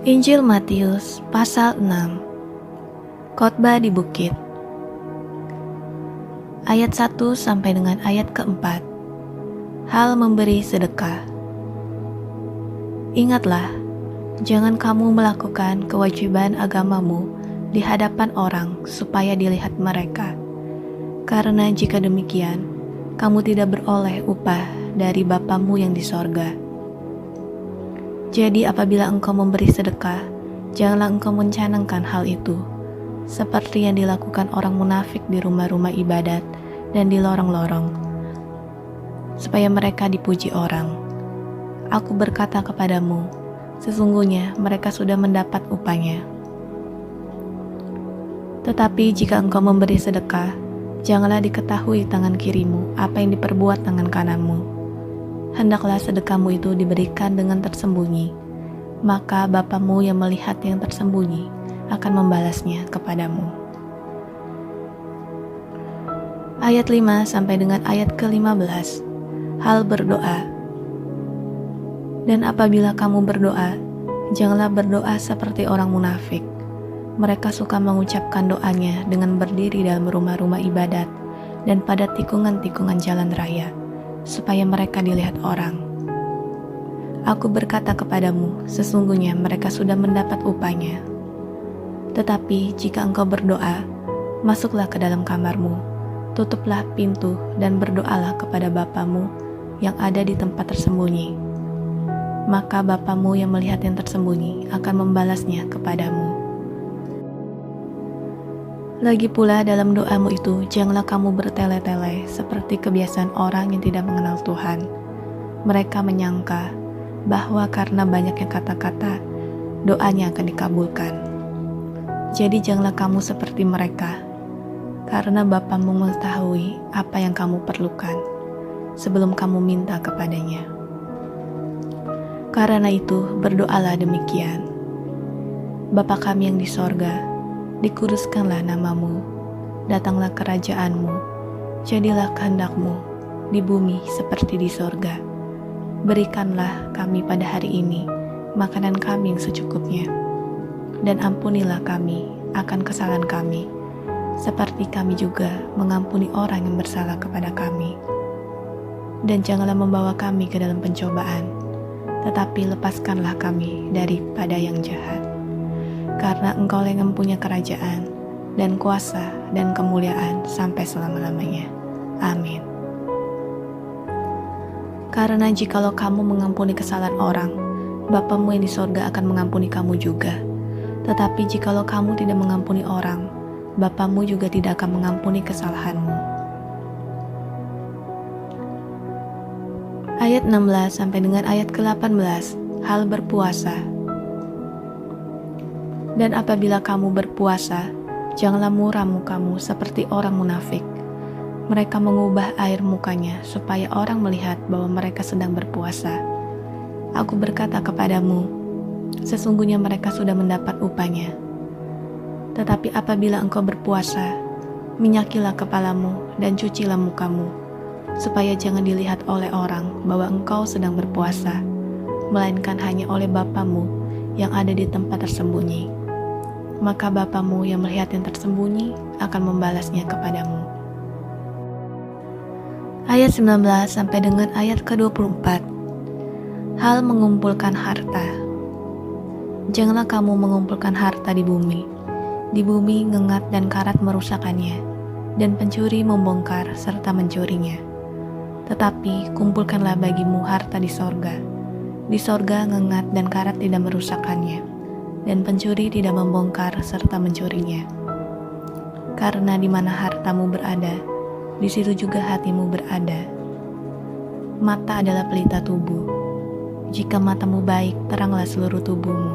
Injil Matius pasal 6. Khotbah di bukit. Ayat 1 sampai dengan ayat keempat. Hal memberi sedekah. Ingatlah, jangan kamu melakukan kewajiban agamamu di hadapan orang supaya dilihat mereka. Karena jika demikian, kamu tidak beroleh upah dari Bapamu yang di sorga. Jadi apabila engkau memberi sedekah, janganlah engkau mencanangkan hal itu, seperti yang dilakukan orang munafik di rumah-rumah ibadat dan di lorong-lorong, supaya mereka dipuji orang. Aku berkata kepadamu, sesungguhnya mereka sudah mendapat upahnya. Tetapi jika engkau memberi sedekah, janganlah diketahui tangan kirimu apa yang diperbuat tangan kananmu. Hendaklah sedekahmu itu diberikan dengan tersembunyi, maka Bapamu yang melihat yang tersembunyi akan membalasnya kepadamu. Ayat 5 sampai dengan ayat ke-15. Hal berdoa. Dan apabila kamu berdoa, janganlah berdoa seperti orang munafik. Mereka suka mengucapkan doanya dengan berdiri dalam rumah-rumah ibadat dan pada tikungan-tikungan jalan raya, supaya mereka dilihat orang. Aku berkata kepadamu, sesungguhnya mereka sudah mendapat upahnya. Tetapi jika engkau berdoa, masuklah ke dalam kamarmu, tutuplah pintu dan berdoalah kepada Bapamu yang ada di tempat tersembunyi. Maka Bapamu yang melihat yang tersembunyi akan membalasnya kepadamu. Lagi pula dalam doamu itu, janganlah kamu bertele-tele seperti kebiasaan orang yang tidak mengenal Tuhan. Mereka menyangka bahwa karena banyaknya kata-kata, doanya akan dikabulkan. Jadi janganlah kamu seperti mereka, karena Bapamu mengetahui apa yang kamu perlukan sebelum kamu minta kepadanya. Karena itu, berdoalah demikian. Bapa kami yang di sorga, dikuduskanlah namamu, datanglah kerajaanmu, jadilah kehendakmu di bumi seperti di sorga. Berikanlah kami pada hari ini makanan kami yang secukupnya, dan ampunilah kami akan kesalahan kami, seperti kami juga mengampuni orang yang bersalah kepada kami. Dan janganlah membawa kami ke dalam pencobaan, tetapi lepaskanlah kami daripada yang jahat. Karena Engkau yang mempunyai kerajaan dan kuasa dan kemuliaan sampai selama-lamanya. Amin. Karena jikalau kamu mengampuni kesalahan orang, Bapamu yang di sorga akan mengampuni kamu juga. Tetapi jikalau kamu tidak mengampuni orang, Bapamu juga tidak akan mengampuni kesalahanmu. Ayat 16 sampai dengan ayat ke-18. Hal berpuasa. Dan apabila kamu berpuasa, janganlah muram mukamu seperti orang munafik. Mereka mengubah air mukanya supaya orang melihat bahwa mereka sedang berpuasa. Aku berkata kepadamu, sesungguhnya mereka sudah mendapat upahnya. Tetapi apabila engkau berpuasa, minyakilah kepalamu dan cucilah mukamu, supaya jangan dilihat oleh orang bahwa engkau sedang berpuasa, melainkan hanya oleh Bapamu yang ada di tempat tersembunyi. Maka Bapamu yang melihat yang tersembunyi akan membalasnya kepadamu. Ayat 19 sampai dengan ayat ke-24. Hal mengumpulkan harta. Janganlah kamu mengumpulkan harta di bumi. Di bumi ngengat dan karat merusakkannya, dan pencuri membongkar serta mencurinya. Tetapi kumpulkanlah bagimu harta di sorga. Di sorga ngengat dan karat tidak merusakkannya, dan pencuri tidak membongkar serta mencurinya. Karena di mana hartamu berada, di situ juga hatimu berada. Mata adalah pelita tubuh. Jika matamu baik, teranglah seluruh tubuhmu.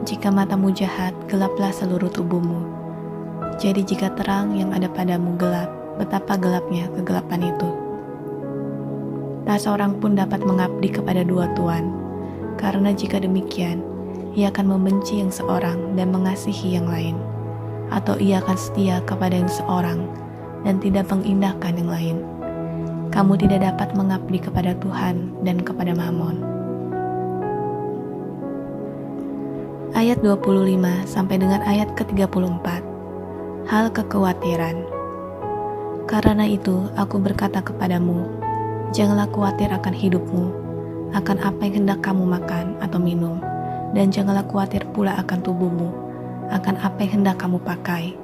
Jika matamu jahat, gelaplah seluruh tubuhmu. Jadi jika terang yang ada padamu gelap, betapa gelapnya kegelapan itu. Tak seorang pun dapat mengabdi kepada dua tuan, karena jika demikian, ia akan membenci yang seorang dan mengasihi yang lain, atau ia akan setia kepada yang seorang dan tidak mengindahkan yang lain. Kamu tidak dapat mengabdi kepada Tuhan dan kepada Mammon. Ayat 25 sampai dengan ayat ke-34. Hal kekhawatiran. Karena itu aku berkata kepadamu, janganlah khawatir akan hidupmu, akan apa yang hendak kamu makan atau minum, dan janganlah khawatir pula akan tubuhmu, akan apa yang hendak kamu pakai.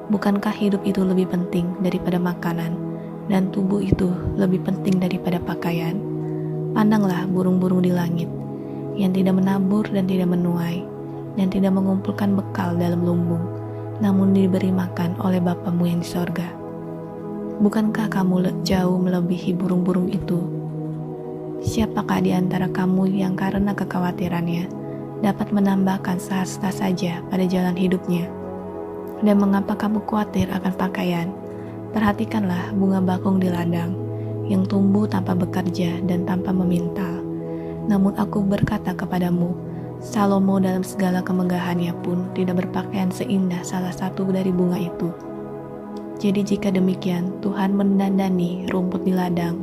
Bukankah hidup itu lebih penting daripada makanan, dan tubuh itu lebih penting daripada pakaian? Pandanglah burung-burung di langit, yang tidak menabur dan tidak menuai, dan tidak mengumpulkan bekal dalam lumbung, namun diberi makan oleh Bapamu yang di sorga. Bukankah kamu jauh melebihi burung-burung itu? Siapakah di antara kamu yang karena kekhawatirannya dapat menambahkan sehasta saja pada jalan hidupnya? Dan mengapa kamu khawatir akan pakaian? Perhatikanlah bunga bakung di ladang, yang tumbuh tanpa bekerja dan tanpa memintal. Namun aku berkata kepadamu, Salomo dalam segala kemegahannya pun tidak berpakaian seindah salah satu dari bunga itu. Jadi jika demikian, Tuhan mendandani rumput di ladang,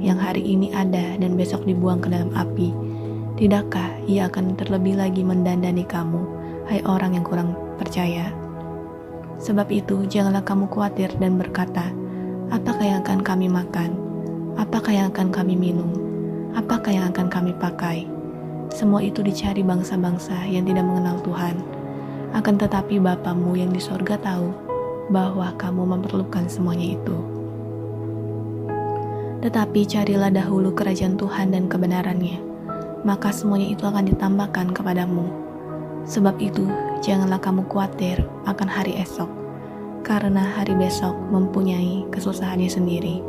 yang hari ini ada dan besok dibuang ke dalam api. Tidakkah Ia akan terlebih lagi mendandani kamu, hai orang yang kurang percaya? Sebab itu, janganlah kamu khawatir dan berkata, apakah yang akan kami makan? Apakah yang akan kami minum? Apakah yang akan kami pakai? Semua itu dicari bangsa-bangsa yang tidak mengenal Tuhan. Akan tetapi Bapamu yang di sorga tahu bahwa kamu memerlukan semuanya itu. Tetapi carilah dahulu kerajaan Tuhan dan kebenarannya, maka semuanya itu akan ditambahkan kepadamu. Sebab itu, janganlah kamu khawatir akan hari esok, karena hari besok mempunyai kesusahannya sendiri.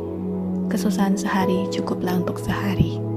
Kesusahan sehari cukuplah untuk sehari.